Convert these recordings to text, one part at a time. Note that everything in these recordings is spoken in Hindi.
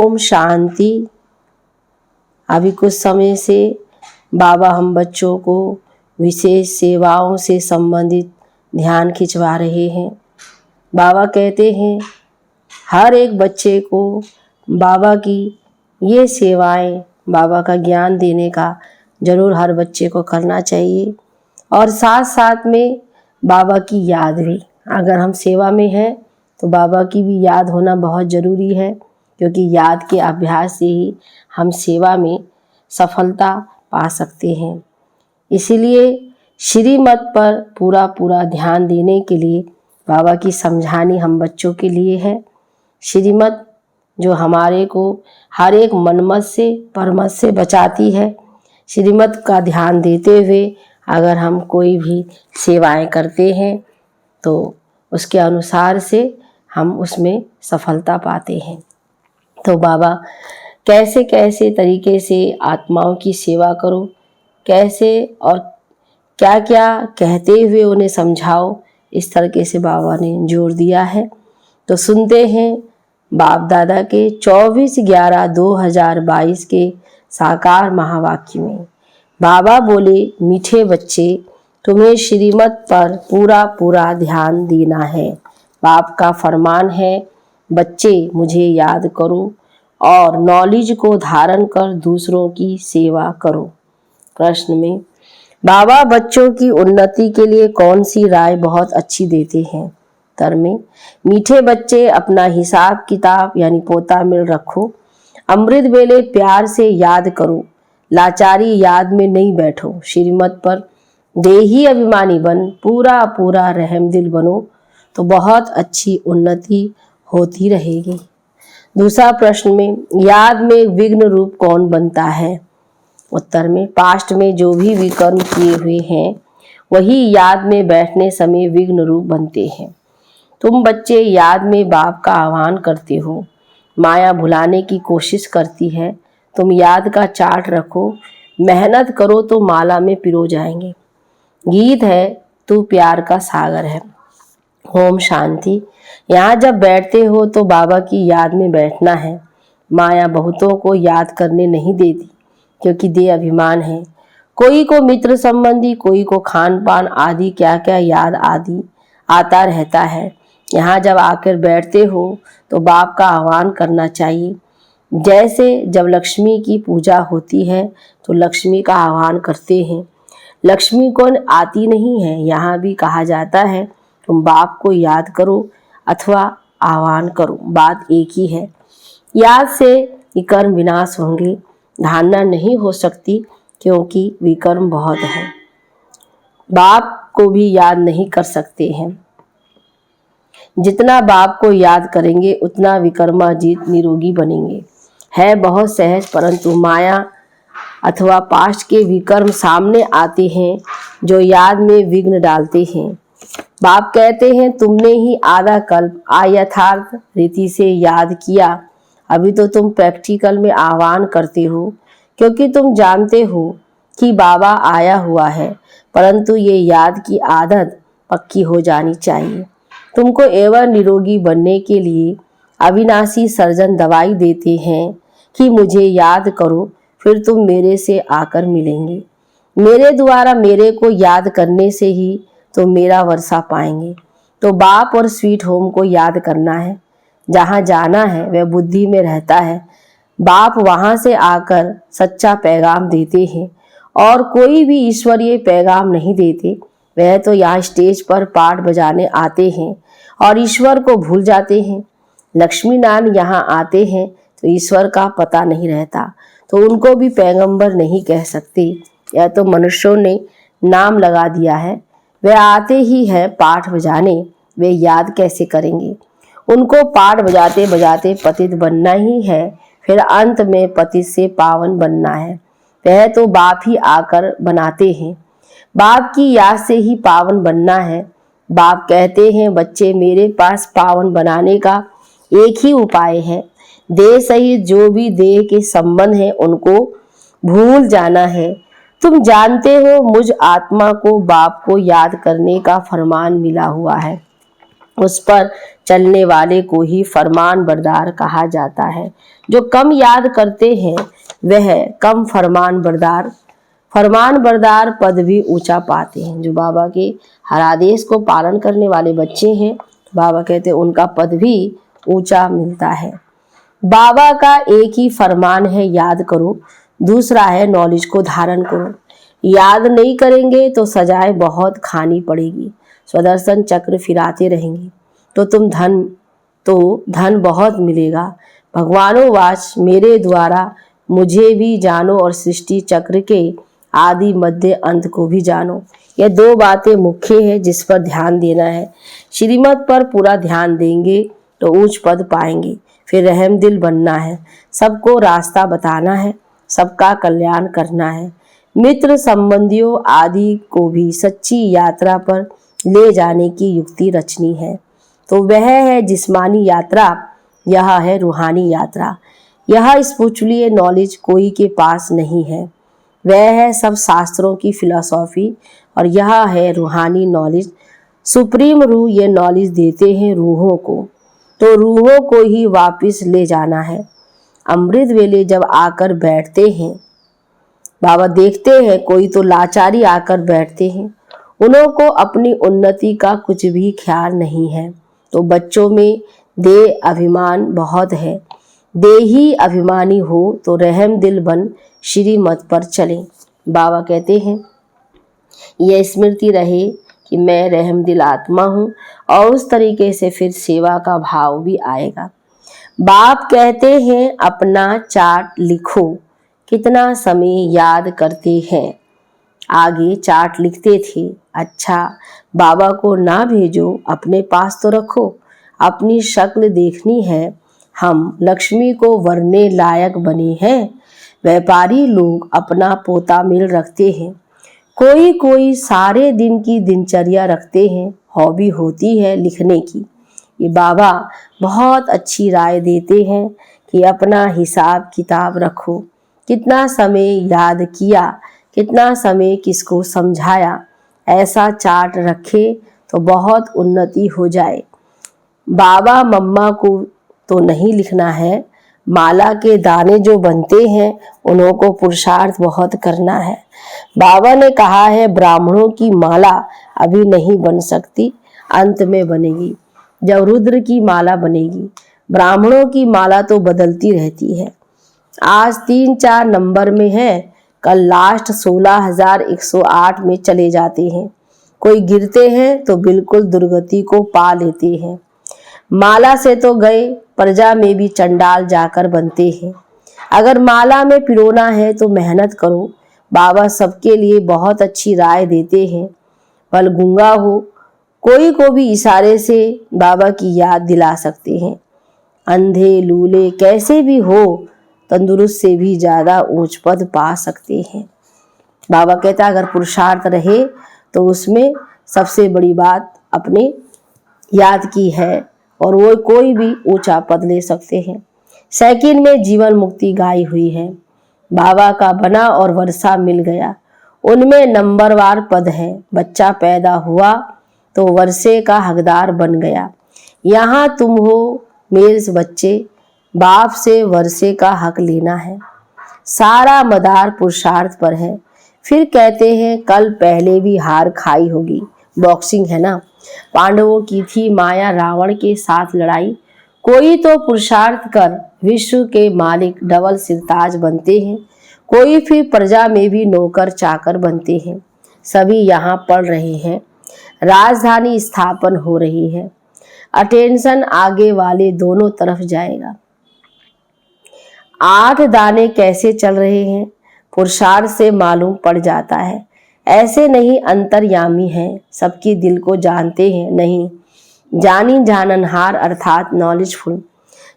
ओम शांति। अभी कुछ समय से बाबा हम बच्चों को विशेष सेवाओं से संबंधित ध्यान खिंचवा रहे हैं। बाबा कहते हैं हर एक बच्चे को बाबा की ये सेवाएं, बाबा का ज्ञान देने का जरूर हर बच्चे को करना चाहिए और साथ साथ में बाबा की याद भी। अगर हम सेवा में हैं तो बाबा की भी याद होना बहुत ज़रूरी है, क्योंकि याद के अभ्यास से ही हम सेवा में सफलता पा सकते हैं। इसीलिए श्रीमत पर पूरा ध्यान देने के लिए बाबा की समझानी हम बच्चों के लिए है। श्रीमत जो हमारे को हर एक मनमत से परमत से बचाती है। श्रीमत का ध्यान देते हुए अगर हम कोई भी सेवाएं करते हैं तो उसके अनुसार से हम उसमें सफलता पाते हैं। तो बाबा कैसे कैसे तरीके से आत्माओं की सेवा करो, कैसे और क्या क्या कहते हुए उन्हें समझाओ, इस तरीके से बाबा ने जोर दिया है। तो सुनते हैं बाप दादा के 24/11/2022 के साकार महावाक्य में। बाबा बोले, मीठे बच्चे, तुम्हें श्रीमत पर पूरा ध्यान देना है। बाप का फरमान है, बच्चे मुझे याद करो और नॉलेज को धारण कर दूसरों की सेवा करो। प्रश्न में बाबा बच्चों की उन्नति के लिए कौन सी राय बहुत अच्छी देते हैं? उत्तर में, मीठे बच्चे अपना हिसाब किताब यानी पोता मिल रखो, अमृत वेले प्यार से याद करो, लाचारी याद में नहीं बैठो, श्रीमत पर देही अभिमानी बन पूरा रहमदिल बनो, तो बहुत अच्छी उन्नति होती रहेगी। दूसरा प्रश्न में, याद में विघ्न रूप कौन बनता है? उत्तर में, पास्ट में जो भी विकर्म किए हुए हैं वही याद में बैठने समय विघ्न रूप बनते हैं। तुम बच्चे याद में बाप का आह्वान करते हो, माया भुलाने की कोशिश करती है। तुम याद का चार्ट रखो, मेहनत करो तो माला में पिरो जाएंगे। गीत है, तू प्यार का सागर है। ओम शांति। यहाँ जब बैठते हो तो बाबा की याद में बैठना है। माया बहुतों को याद करने नहीं देती, क्योंकि देह अभिमान है। कोई को मित्र संबंधी, कोई को खान पान आदि क्या क्या याद आदि आता रहता है। यहाँ जब आकर बैठते हो तो बाप का आह्वान करना चाहिए। जैसे जब लक्ष्मी की पूजा होती है तो लक्ष्मी का आह्वान करते हैं। लक्ष्मी कौन आती नहीं है, यहाँ भी कहा जाता है तुम बाप को याद करो अथवा आह्वान करो, बात एक ही है। याद से विकर्म विनाश होंगे, धारणा नहीं हो सकती, क्योंकि विकर्म बहुत है। बाप को भी याद नहीं कर सकते हैं। जितना बाप को याद करेंगे उतना विकर्माजीत निरोगी बनेंगे। है बहुत सहज, परंतु माया अथवा पास्ट के विकर्म सामने आते हैं जो याद में विघ्न डालते हैं। बाप कहते हैं तुमने ही आधा कल्प अयथार्थ रीति से याद किया, अभी तो तुम प्रैक्टिकल में आह्वान करते हो, क्योंकि तुम जानते हो कि बाबा आया हुआ है, परंतु ये याद की आदत पक्की हो जानी चाहिए। तुमको एवं निरोगी बनने के लिए अविनाशी सर्जन दवाई देते हैं कि मुझे याद करो, फिर तुम मेरे से आकर मिलेंगे। मेरे द्वारा मेरे को याद करने से ही तो मेरा वर्षा पाएंगे। तो बाप और स्वीट होम को याद करना है। जहाँ जाना है वह बुद्धि में रहता है। बाप वहाँ से आकर सच्चा पैगाम देते हैं और कोई भी ईश्वरीय पैगाम नहीं देते। वह तो यहाँ स्टेज पर पाठ बजाने आते हैं और ईश्वर को भूल जाते हैं। लक्ष्मी नारायण यहाँ आते हैं तो ईश्वर का पता नहीं रहता, तो उनको भी पैगंबर नहीं कह सकते। यह तो मनुष्यों ने नाम लगा दिया है। वे आते ही हैं पाठ बजाने, वे याद कैसे करेंगे? उनको पाठ बजाते बजाते पतित बनना ही है, फिर अंत में पतित से पावन बनना है। वह तो बाप ही आकर बनाते हैं। बाप की याद से ही पावन बनना है। बाप कहते हैं बच्चे मेरे पास पावन बनाने का एक ही उपाय है। देह सहित जो भी देह के संबंध है उनको भूल जाना है। तुम जानते हो मुझ आत्मा को बाप को याद करने का फरमान मिला हुआ है। उस पर चलने वाले को ही फरमान बरदार कहा जाता है। जो कम याद करते हैं वह कम फरमान बरदार पद भी ऊंचा पाते हैं। जो बाबा के हर आदेश को पालन करने वाले बच्चे हैं, बाबा कहते हैं उनका पद भी ऊंचा मिलता है। बाबा का एक ही फरमान है, याद करो। दूसरा है नॉलेज को धारण करो। याद नहीं करेंगे तो सजाएं बहुत खानी पड़ेगी। स्वदर्शन चक्र फिराते रहेंगे तो धन बहुत मिलेगा। भगवानो वाच मेरे द्वारा मुझे भी जानो और सृष्टि चक्र के आदि मध्य अंत को भी जानो। ये दो बातें मुख्य है जिस पर ध्यान देना है। श्रीमत पर पूरा ध्यान देंगे तो ऊंच पद पाएंगे। फिर रहम दिल बनना है, सबको रास्ता बताना है, सबका कल्याण करना है। मित्र संबंधियों आदि को भी सच्ची यात्रा पर ले जाने की युक्ति रचनी है। तो वह है जिस्मानी यात्रा, यह है रूहानी यात्रा। यह स्पिरिचुअल नॉलेज कोई के पास नहीं है, वह है सब शास्त्रों की फिलॉसफी, और यह है रूहानी नॉलेज। सुप्रीम रूह ये नॉलेज देते हैं रूहों को, तो रूहों को ही वापस ले जाना है। अमृत वेले जब आकर बैठते हैं, बाबा देखते हैं कोई तो लाचारी आकर बैठते हैं, उन्हों को अपनी उन्नति का कुछ भी ख्याल नहीं है। तो बच्चों में देह अभिमान बहुत है। देही अभिमानी हो तो रहम दिल बन श्रीमत पर चलें। बाबा कहते हैं यह स्मृति रहे कि मैं रहम दिल आत्मा हूँ, और उस तरीके से फिर सेवा का भाव भी आएगा। बाप कहते हैं अपना चार्ट लिखो, कितना समय याद करते हैं। आगे चार्ट लिखते थे, अच्छा बाबा को ना भेजो, अपने पास तो रखो। अपनी शक्ल देखनी है, हम लक्ष्मी को वरने लायक बने हैं। व्यापारी लोग अपना पोता मिल रखते हैं, कोई कोई सारे दिन की दिनचर्या रखते हैं, हॉबी होती है लिखने की। ये बाबा बहुत अच्छी राय देते हैं कि अपना हिसाब किताब रखो, कितना समय याद किया, कितना समय किसको समझाया, ऐसा चार्ट रखे तो बहुत उन्नति हो जाए। बाबा मम्मा को तो नहीं लिखना है, माला के दाने जो बनते हैं उन्हों को पुरुषार्थ बहुत करना है। बाबा ने कहा है ब्राह्मणों की माला अभी नहीं बन सकती, अंत में बनेगी जब रुद्र की माला बनेगी। ब्राह्मणों की माला तो बदलती रहती है, आज 3-4 नंबर में है, कल लास्ट 16,108 में चले जाते हैं। कोई गिरते हैं तो बिल्कुल दुर्गति को पा लेते हैं। माला से तो गए, प्रजा में भी चंडाल जाकर बनते हैं। अगर माला में पिरोना है तो मेहनत करो। बाबा सबके लिए बहुत अच्छी राय देते हैं। भल गूंगा हो, कोई को भी इशारे से बाबा की याद दिला सकते हैं। अंधे लूले कैसे भी हो, तंदुरुस्त से भी ज़्यादा ऊंच पद पा सकते हैं। बाबा कहता अगर पुरुषार्थ रहे तो उसमें सबसे बड़ी बात अपने याद की है, और वो कोई भी ऊंचा पद ले सकते हैं। सेकंड में जीवन मुक्ति गाई हुई है। बाबा का बना और वर्षा मिल गया, उनमें नंबरवार पद है। बच्चा पैदा हुआ तो वर्षे का हकदार बन गया। यहाँ तुम हो मेरे बच्चे, बाप से वर्षे का हक लेना है। सारा मदार पुरुषार्थ पर है। फिर कहते हैं कल पहले भी हार खाई होगी, बॉक्सिंग है ना। पांडवों की थी माया रावण के साथ लड़ाई। कोई तो पुरुषार्थ कर विश्व के मालिक डबल सिरताज बनते हैं, कोई फिर प्रजा में भी नौकर चाकर बनते हैं। सभी यहाँ पढ़ रहे हैं, राजधानी स्थापन हो रही है। अटेंशन आगे वाले दोनों तरफ जाएगा। 8 दाने कैसे चल रहे हैं पुरुषार्थ से मालूम पड़ जाता है। ऐसे नहीं अंतर्यामी हैं, सबकी दिल को जानते हैं नहीं, जानी जाननहार अर्थात नॉलेजफुल।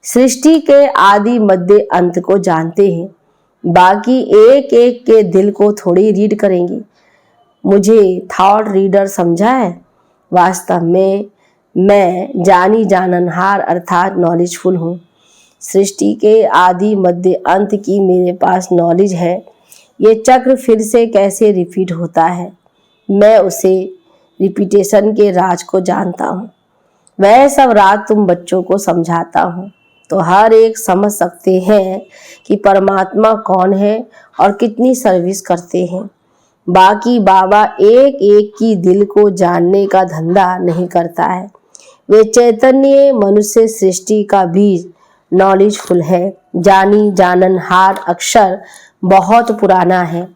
सृष्टि के आदि मध्य अंत को जानते हैं, बाकी एक एक के दिल को थोड़ी रीड करेंगे। मुझे थॉट रीडर समझा है। वास्तव में मैं जानी जाननहार अर्थात नॉलेजफुल हूँ। सृष्टि के आदि मध्य अंत की मेरे पास नॉलेज है। ये चक्र फिर से कैसे रिपीट होता है, मैं उसे रिपीटेशन के राज को जानता हूँ। वह सब रात तुम बच्चों को समझाता हूँ, तो हर एक समझ सकते हैं कि परमात्मा कौन है और कितनी सर्विस करते हैं। बाकी बाबा एक एक की दिल को जानने का धंधा नहीं करता है। वे चैतन्य मनुष्य सृष्टि का बीज नॉलेजफुल है, जानी जाननहार अक्षर बहुत पुराना है।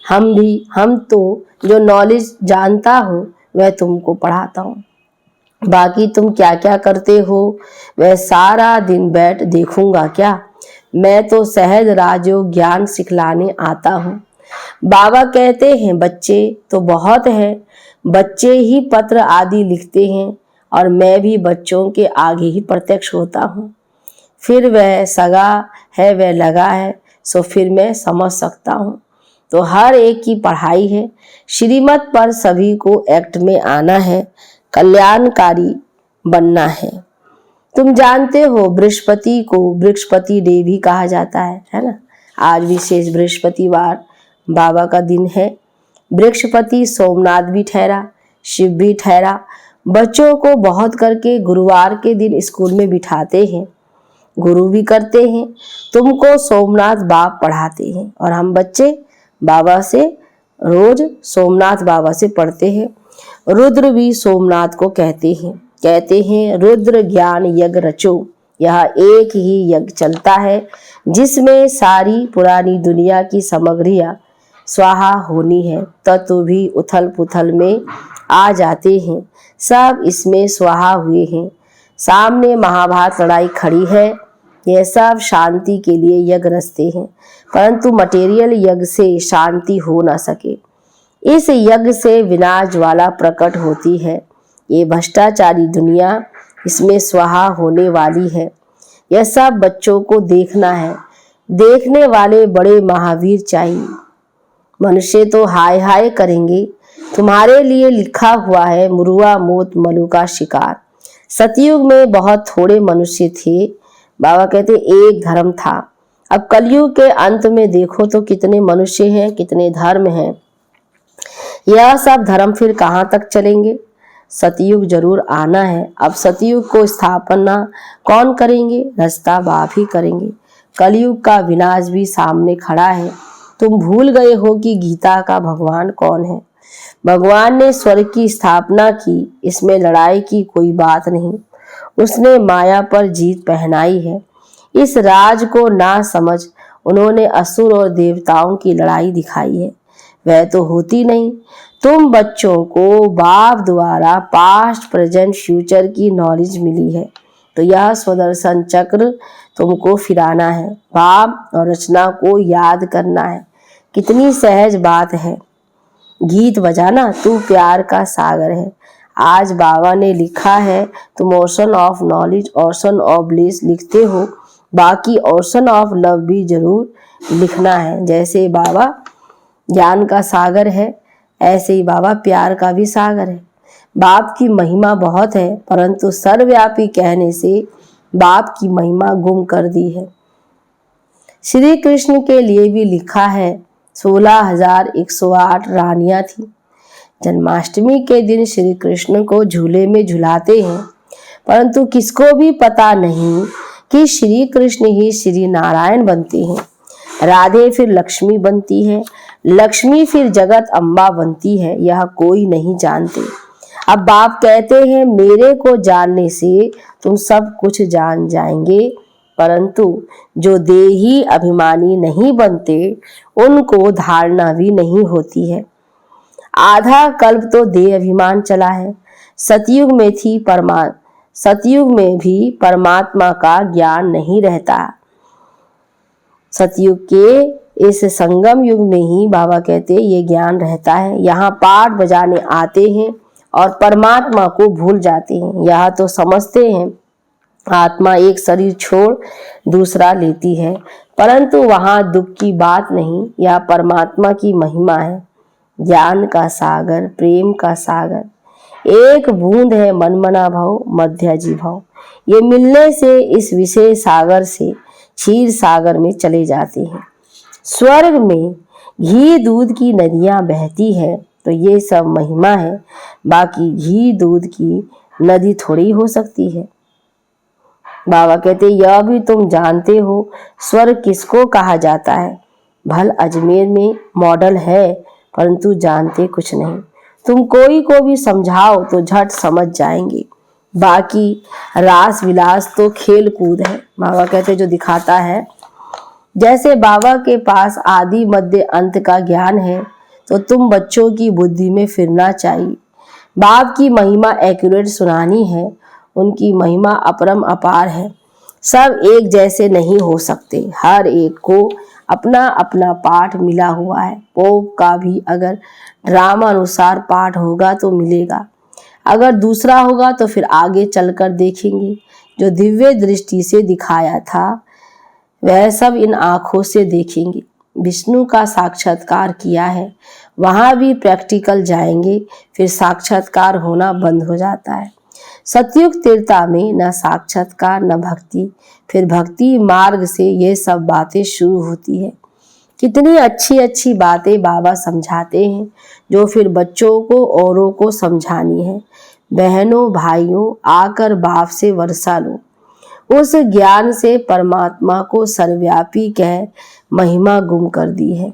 हम तो जो नॉलेज जानता हूँ वह तुमको पढ़ाता हूँ। बाकी तुम क्या क्या करते हो वह सारा दिन बैठ देखूंगा क्या? मैं तो सहज राजयोग ज्ञान सिखलाने आता हूँ। बाबा कहते हैं बच्चे तो बहुत हैं, बच्चे ही पत्र आदि लिखते हैं और मैं भी बच्चों के आगे ही प्रत्यक्ष होता हूँ। फिर वह सगा है वह लगा है, सो फिर मैं समझ सकता हूँ। तो हर एक की पढ़ाई है, श्रीमत पर सभी को एक्ट में आना है, कल्याणकारी बनना है। तुम जानते हो बृहस्पति को बृहस्पति डे भी कहा जाता है ना। आज विशेष बृहस्पतिवार बाबा का दिन है। बृहस्पति सोमनाथ भी ठहरा, शिव भी ठहरा। बच्चों को बहुत करके गुरुवार के दिन स्कूल में बिठाते हैं, गुरु भी करते हैं। तुमको सोमनाथ बाप पढ़ाते हैं और हम बच्चे बाबा से रोज सोमनाथ बाबा से पढ़ते हैं। रुद्र भी सोमनाथ को कहते हैं रुद्र ज्ञान यज्ञ रचो। यह एक ही यज्ञ चलता है जिसमें सारी पुरानी दुनिया की सामग्रियां स्वाहा होनी है। तत्व भी उथल पुथल में आ जाते हैं, सब इसमें स्वाहा हुए हैं। सामने महाभारत लड़ाई खड़ी है, यह सब शांति के लिए यज्ञ रचते हैं, परंतु मटेरियल यज्ञ से शांति हो ना सके। इस यज्ञ से विनाश ज्वाला प्रकट होती है। ये भ्रष्टाचारी दुनिया इसमें स्वाहा होने वाली है। यह सब बच्चों को देखना है। देखने वाले बड़े महावीर चाहिए। मनुष्य तो हाय हाय करेंगे। तुम्हारे लिए लिखा हुआ है मुरुआ मोत मलु का शिकार। सतयुग में बहुत थोड़े मनुष्य थे। बाबा कहते एक धर्म था। अब कलयुग के अंत में देखो तो कितने मनुष्य हैं, कितने धर्म हैं। यह सब धर्म फिर कहाँ तक चलेंगे? सतयुग जरूर आना है। अब सतयुग को स्थापना कौन करेंगे? रास्ता बाप ही करेंगे। कलयुग का विनाश भी सामने खड़ा है। तुम भूल गए हो कि गीता का भगवान कौन है। भगवान ने स्वर्ग की स्थापना की, इसमें लड़ाई की कोई बात नहीं। उसने माया पर जीत पहनाई है। इस राज को ना समझ उन्होंने असुर और देवताओं की लड़ाई दिखाई है, वह तो होती नहीं। तुम बच्चों को बाप द्वारा पास्ट प्रेजेंट फ्यूचर की नॉलेज मिली है, तो यह स्वदर्शन चक्र तुमको फिराना है, बाप और रचना को याद करना है। कितनी सहज बात है। गीत बजाना तू प्यार का सागर है। आज बाबा ने लिखा है तुम ocean of knowledge ocean of bliss लिखते हो, बाकी ओशन ऑफ लव भी जरूर लिखना है। जैसे बाबा ज्ञान का सागर है, ऐसे ही बाबा प्यार का भी सागर है। बाप की महिमा बहुत है, परंतु सर्वव्यापी कहने से बाप की महिमा गुम कर दी है। श्री कृष्ण के लिए भी लिखा है 16,108 रानियां थी। जन्माष्टमी के दिन श्री कृष्ण को झूले में झुलाते हैं, परंतु किसको भी पता नहीं कि श्री कृष्ण ही श्री नारायण बनते हैं। राधे फिर लक्ष्मी बनती है, लक्ष्मी फिर जगत अम्बा बनती है, यह कोई नहीं जानते। अब बाप कहते हैं मेरे को जानने से तुम सब कुछ जान जाएंगे, परंतु जो देही अभिमानी नहीं बनते उनको धारणा भी नहीं होती है। आधा कल्प तो देह अभिमान चला है। सतयुग में भी परमात्मा का ज्ञान नहीं रहता। सतयुग के इस संगम युग में ही बाबा कहते ये ज्ञान रहता है। यहाँ पाठ बजाने आते हैं और परमात्मा को भूल जाते हैं। यह तो समझते हैं आत्मा एक शरीर छोड़ दूसरा लेती है, परंतु वहाँ दुख की बात नहीं, यह परमात्मा की महिमा है। ज्ञान का सागर, प्रेम का सागर, एक बूंद है मनमना भव मध्याजी भव। ये मिलने से इस विशेष सागर से क्षीर सागर में चले जाते हैं। स्वर्ग में घी दूध की नदियां बहती है, तो ये सब महिमा है। बाकी घी दूध की नदी थोड़ी हो सकती है। बाबा कहते यह भी तुम जानते हो स्वर्ग किसको कहा जाता है। भल अजमेर में मॉडल है परंतु जानते कुछ नहीं। तुम कोई को भी समझाओ तो झट समझ जाएंगे। बाकी रास विलास तो खेल कूद है। बाबा कहते जो दिखाता है, जैसे बाबा के पास आदि मध्य अंत का ज्ञान है तो तुम बच्चों की बुद्धि में फिरना चाहिए। बाप की महिमा एक्यूरेट सुनानी है, उनकी महिमा अपरम अपार है। सब एक जैसे नहीं हो सकते, हर एक को अपना अपना पाठ मिला हुआ है। पोप का भी अगर ड्रामा अनुसार पाठ होगा तो मिलेगा, अगर दूसरा होगा तो फिर आगे चलकर देखेंगे। जो दिव्य दृष्टि से दिखाया था वह सब इन आंखों से देखेंगे। विष्णु का साक्षात्कार किया है, वहां भी प्रैक्टिकल जाएंगे, फिर साक्षात्कार होना बंद हो जाता है। सतयुग तीर्था में न साक्षात्कार न भक्ति, फिर भक्ति मार्ग से ये सब बातें शुरू होती है। कितनी अच्छी अच्छी बातें बाबा समझाते हैं जो फिर बच्चों को औरों को समझानी है। बहनों भाइयों, आकर बाप से वर्षा लो, उस ज्ञान से परमात्मा को सर्वव्यापी कह महिमा गुम कर दी है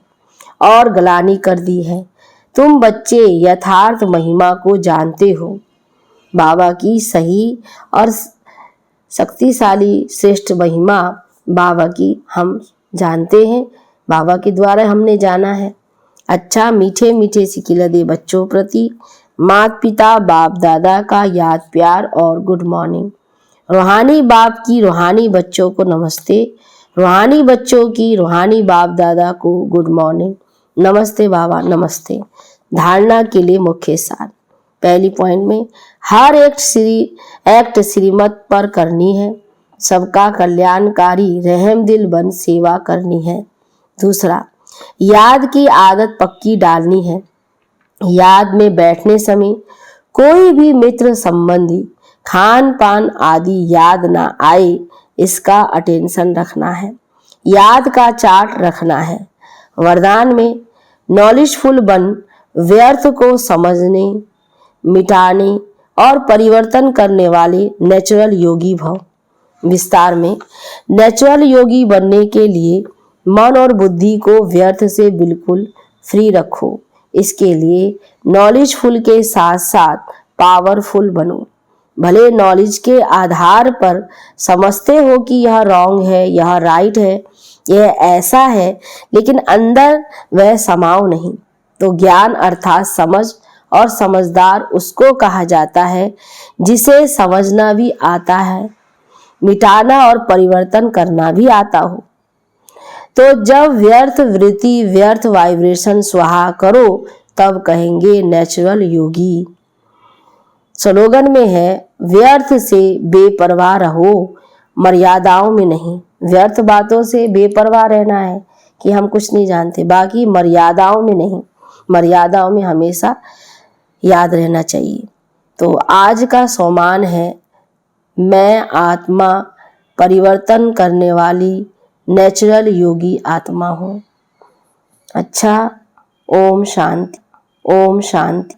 और गलानी कर दी है। तुम बच्चे यथार्थ महिमा को जानते हो। बाबा की सही और शक्तिशाली श्रेष्ठ महिमा बाबा की हम जानते हैं, बाबा के द्वारा हमने जाना है। अच्छा मीठे मीठे सिकिला दे बच्चों प्रति माता पिता बाप दादा का याद प्यार और गुड मॉर्निंग। रूहानी बाप की रूहानी बच्चों को नमस्ते, रूहानी बच्चों की रूहानी बाप दादा को गुड मॉर्निंग। नमस्ते बाबा नमस्ते। धारणा के लिए मुख्य सार। पहली पॉइंट में हर एक्ट श्रीमत पर करनी है, सबका कल्याणकारी रहम दिल बन सेवा करनी है। दूसरा, याद की आदत पक्की डालनी है। याद में बैठने समय कोई भी मित्र संबंधी खान पान आदि याद ना आए, इसका अटेंशन रखना है। याद का चार्ट रखना है। वरदान में नॉलेजफुल बन व्यर्थ को समझने, मिटाने और परिवर्तन करने वाले नेचुरल योगी भव। विस्तार में नेचुरल योगी बनने के लिए मन और बुद्धि को व्यर्थ से बिल्कुल फ्री रखो। इसके लिए नॉलेजफुल के साथ साथ पावरफुल बनो। भले नॉलेज के आधार पर समझते हो कि यह रॉन्ग है, यह राइट है, यह ऐसा है, लेकिन अंदर वह समाओ नहीं। तो ज्ञान अर्थात समझ, और समझदार उसको कहा जाता है जिसे समझना भी आता है, मिटाना और परिवर्तन करना भी आता हो। तो जब व्यर्थ वृत्ति व्यर्थ वाइब्रेशन स्वाहा करो तब कहेंगे नेचुरल योगी। स्लोगन में है व्यर्थ से बेपरवाह रहो, मर्यादाओं में नहीं। व्यर्थ बातों से बेपरवाह रहना है कि हम कुछ नहीं जानते, बाकी मर्यादाओं में नहीं, मर्यादाओं में हमेशा याद रहना चाहिए। तो आज का सोमान है मैं आत्मा परिवर्तन करने वाली नेचुरल योगी आत्मा हूँ। अच्छा, ओम शांति, ओम शांति।